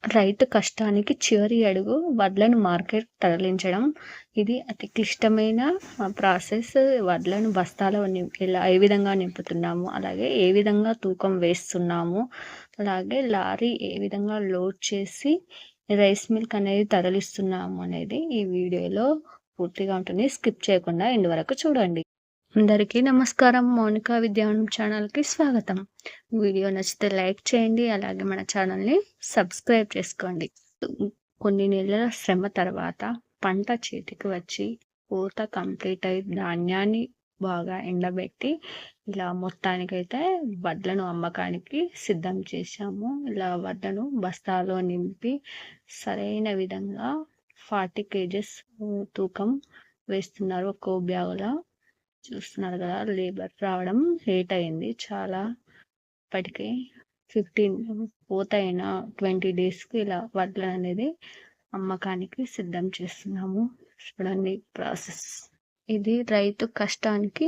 రైతు కష్టానికి చివరి అడుగు వడ్లను మార్కెట్ తరలించడం. ఇది అతి క్లిష్టమైన ప్రాసెస్. వడ్లను బస్తాలో ఏ విధంగా నింపుతున్నాము, అలాగే ఏ విధంగా తూకం వేస్తున్నాము, అలాగే లారీ ఏ విధంగా లోడ్ చేసి రైస్ మిల్క్ అనేది తరలిస్తున్నాము అనేది ఈ వీడియోలో పూర్తిగా ఉంటుంది. స్కిప్ చేయకుండా ఎండ్ వరకు చూడండి. అందరికీ నమస్కారం. మౌనిక విద్యావనం ఛానల్కి స్వాగతం. వీడియో నచ్చితే లైక్ చేయండి, అలాగే మన ఛానల్ని సబ్స్క్రైబ్ చేసుకోండి. కొన్ని నెలల శ్రమ తర్వాత పంట చేతికి వచ్చి పూత కంప్లీట్ అయి ధాన్యాన్ని బాగా ఎండబెట్టి ఇలా మొత్తానికైతే వడ్లను అమ్మకానికి సిద్ధం చేశాము. ఇలా వడ్లను బస్తాలో నింపి సరైన విధంగా 40 kgs తూకం వేస్తున్నారు. ఒక్కో బ్యాగులో చూస్తున్నారు కదా. లేబర్ రావడం లేట్ అయింది చాలా. ఇప్పటికే 15 పోతైనా 20 daysకి ఇలా వడ్లు అనేది అమ్మకానికి సిద్ధం చేస్తున్నాము. చూడండి ప్రాసెస్. ఇది రైతు కష్టానికి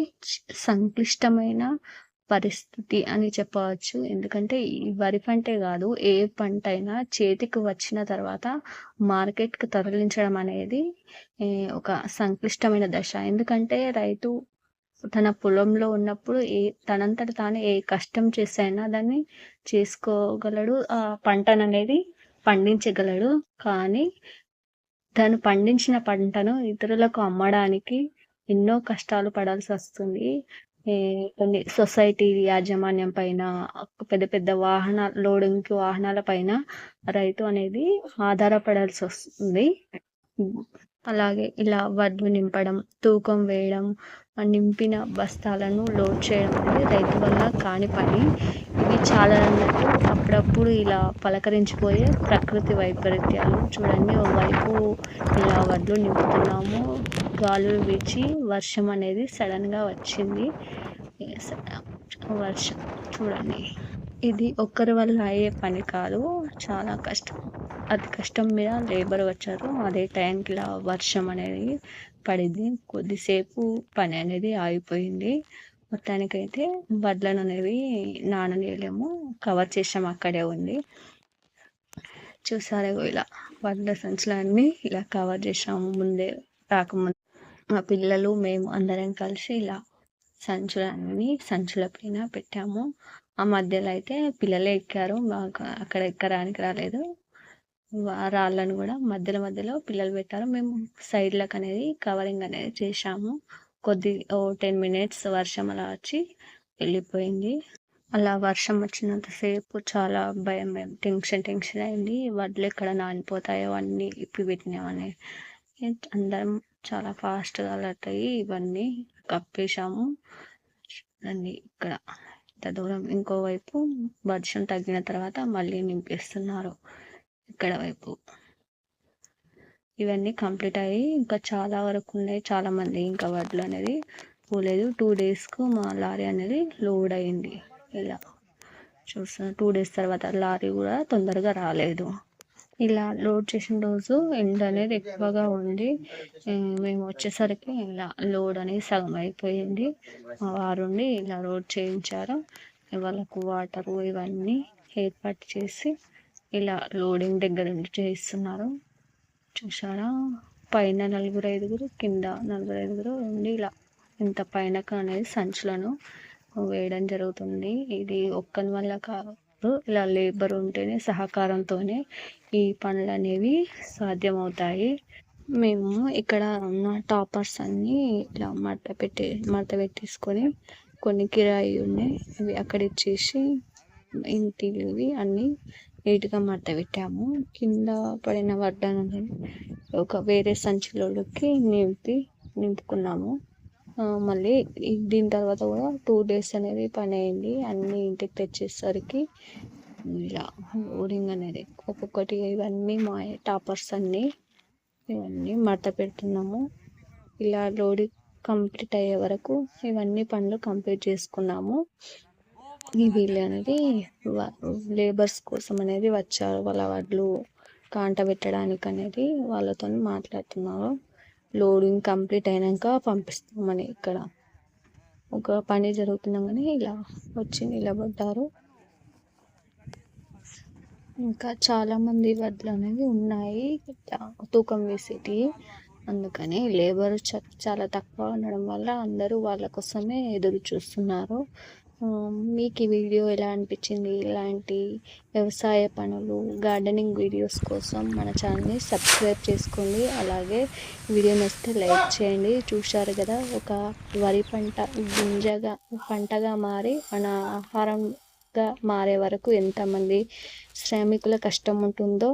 సంక్లిష్టమైన పరిస్థితి అని చెప్పవచ్చు. ఎందుకంటే ఈ వరి పంటే కాదు, ఏ పంట అయినా చేతికి వచ్చిన తర్వాత మార్కెట్కి తరలించడం అనేది ఒక సంక్లిష్టమైన దశ. ఎందుకంటే రైతు తన పొలంలో ఉన్నప్పుడు తనంతట తాను ఏ కష్టం చేసైనా దాన్ని చేసుకోగలడు, ఆ పంటను అనేది పండించగలడు. కానీ తను పండించిన పంటను ఇతరులకు అమ్మడానికి ఎన్నో కష్టాలు పడాల్సి వస్తుంది. కొన్ని సొసైటీ యాజమాన్యం పైన, పెద్ద పెద్ద లోడింగ్ వాహనాల పైన రైతు అనేది ఆధారపడాల్సి వస్తుంది. అలాగే ఇలా వడ్లు నింపడం, తూకం వేయడం, నింపిన బస్తాలను లోడ్ చేయడం అనేది రైతు వల్ల కాని పని. ఇవి చాలా అన్నట్టు అప్పుడప్పుడు ఇలా పలకరించిపోయే ప్రకృతి వైపరీత్యాలు. చూడండి, ఓవైపు ఇలా వడ్లు నింపుతున్నాము, గాలులు వీచి వర్షం అనేది సడన్గా వచ్చింది. వర్షం చూడండి, ఇది ఒక్కరి వల్ల అయ్యే పని కాదు, చాలా కష్టం. అతి కష్టం మీద లేబర్ వచ్చారు. అదే టైంకి ఇలా వర్షం అనేది పడింది. కొద్దిసేపు పని అనేది ఆగిపోయింది. మొత్తానికైతే వడ్లను అనేవి నాననీయలేము, కవర్ చేసాము, అక్కడే ఉంది. చూసారా, ఇలా వడ్ల సంచులన్నీ ఇలా కవర్ చేసాము. ముందే రాకముందు మా పిల్లలు మేము అందరం కలిసి ఇలా సంచుల పైన పెట్టాము. ఆ మధ్యలో అయితే పిల్లలే ఎక్కారు, మాకు అక్కడ ఎక్కడానికి రాలేదు. రాళ్ళను కూడా మధ్యలో పిల్లలు పెట్టారు. మేము సైడ్లకు అనేది కవరింగ్ అనేది చేశాము. 10 minutes వర్షం అలా వచ్చి వెళ్ళిపోయింది. అలా వర్షం వచ్చినంతసేపు చాలా భయం టెన్షన్ అయింది. వడ్లు ఎక్కడ నానిపోతాయో అన్నీ ఇప్పి పెట్టినామని అందరం చాలా ఫాస్ట్గా అలర్ట్ అయ్యి ఇవన్నీ కప్పేశాము. అన్నీ ఇక్కడ ఇంత దూరం. ఇంకోవైపు వర్షం తగ్గిన తర్వాత మళ్ళీ నింపేస్తున్నారు ఇక్కడ వైపు. ఇవన్నీ కంప్లీట్ అయ్యి ఇంకా చాలా వరకు ఉన్నాయి. చాలా మంది ఇంకా వడ్లు అనేది పోలేదు. 2 daysకు మా లారీ అనేది లోడ్ అయింది. ఇలా చూస్తున్నా, 2 days తర్వాత లారీ కూడా తొందరగా రాలేదు. ఇలా లోడ్ చేసిన రోజు ఎండ అనేది ఎక్కువగా ఉంది. మేము వచ్చేసరికి ఇలా లోడ్ అనేది సగం అయిపోయింది. మా వారుండి ఇలా లోడ్ చేయించారు. వాళ్ళకు వాటరు ఇవన్నీ ఏర్పాటు చేసి ఇలా లోడింగ్ దగ్గర నుండి చేయిస్తున్నారు. చూసారా, పైన 4-5 కింద 4-5 ఉండి ఇలా ఇంత పైనక అనేది సంచులను వేయడం జరుగుతుంది. ఇది ఒక్కని వల్ల కాదు, ఇలా లేబర్ ఉంటేనే, సహకారంతోనే ఈ పనులు అనేవి సాధ్యమవుతాయి. మేము ఇక్కడ ఉన్న టాపర్స్ అన్నీ ఇలా మడత పెట్టేసుకొని కొన్ని కిరాయి ఉన్నాయి, అవి అక్కడ ఇచ్చేసి ఇంటివి అన్నీ నీట్గా మడత పెట్టాము. కింద పడిన వడ్లను అనేది ఒక వేరే సంచిలోకి నింపుకున్నాము. మళ్ళీ దీని తర్వాత కూడా 2 days అనేది పని అయింది. అన్నీ ఇంటికి తెచ్చేసరికి ఇలా లోడింగ్ అనేది ఒక్కొక్కటి ఇవన్నీ మా టాపర్స్ అన్నీ ఇవన్నీ మడత పెడుతున్నాము. ఇలా లోడింగ్ కంప్లీట్ అయ్యే వరకు ఇవన్నీ పనులు కంప్లీట్ చేసుకున్నాము. ఈ వీళ్ళు అనేది లేబర్స్ కోసం అనేది వచ్చారు. వాళ్ళ వడ్లు కాంట పెట్టడానికి అనేది వాళ్ళతో మాట్లాడుతున్నారు. లోడింగ్ కంప్లీట్ అయినాక పంపిస్తామని ఇక్కడ ఒక పని జరుగుతున్నాగానే ఇలా వచ్చి నిలబడ్డారు. ఇంకా చాలామంది వడ్లనేవి ఉన్నాయి తూకం వేసేటివి. అందుకని లేబర్ చాలా తక్కువ ఉండడం వల్ల అందరూ వాళ్ళ కోసమే ఎదురు చూస్తున్నారు. మీకు ఈ వీడియో ఎలా అనిపించింది? ఇలాంటి వ్యవసాయ పనులు, గార్డెనింగ్ వీడియోస్ కోసం మన ఛానల్ని సబ్స్క్రైబ్ చేసుకోండి. అలాగే వీడియో నచ్చితే లైక్ చేయండి. చూశారు కదా, ఒక వరి పంట పంటగా మారి మన ఆహారంగా మారే వరకు ఎంతమంది శ్రామికుల కష్టం ఉంటుందో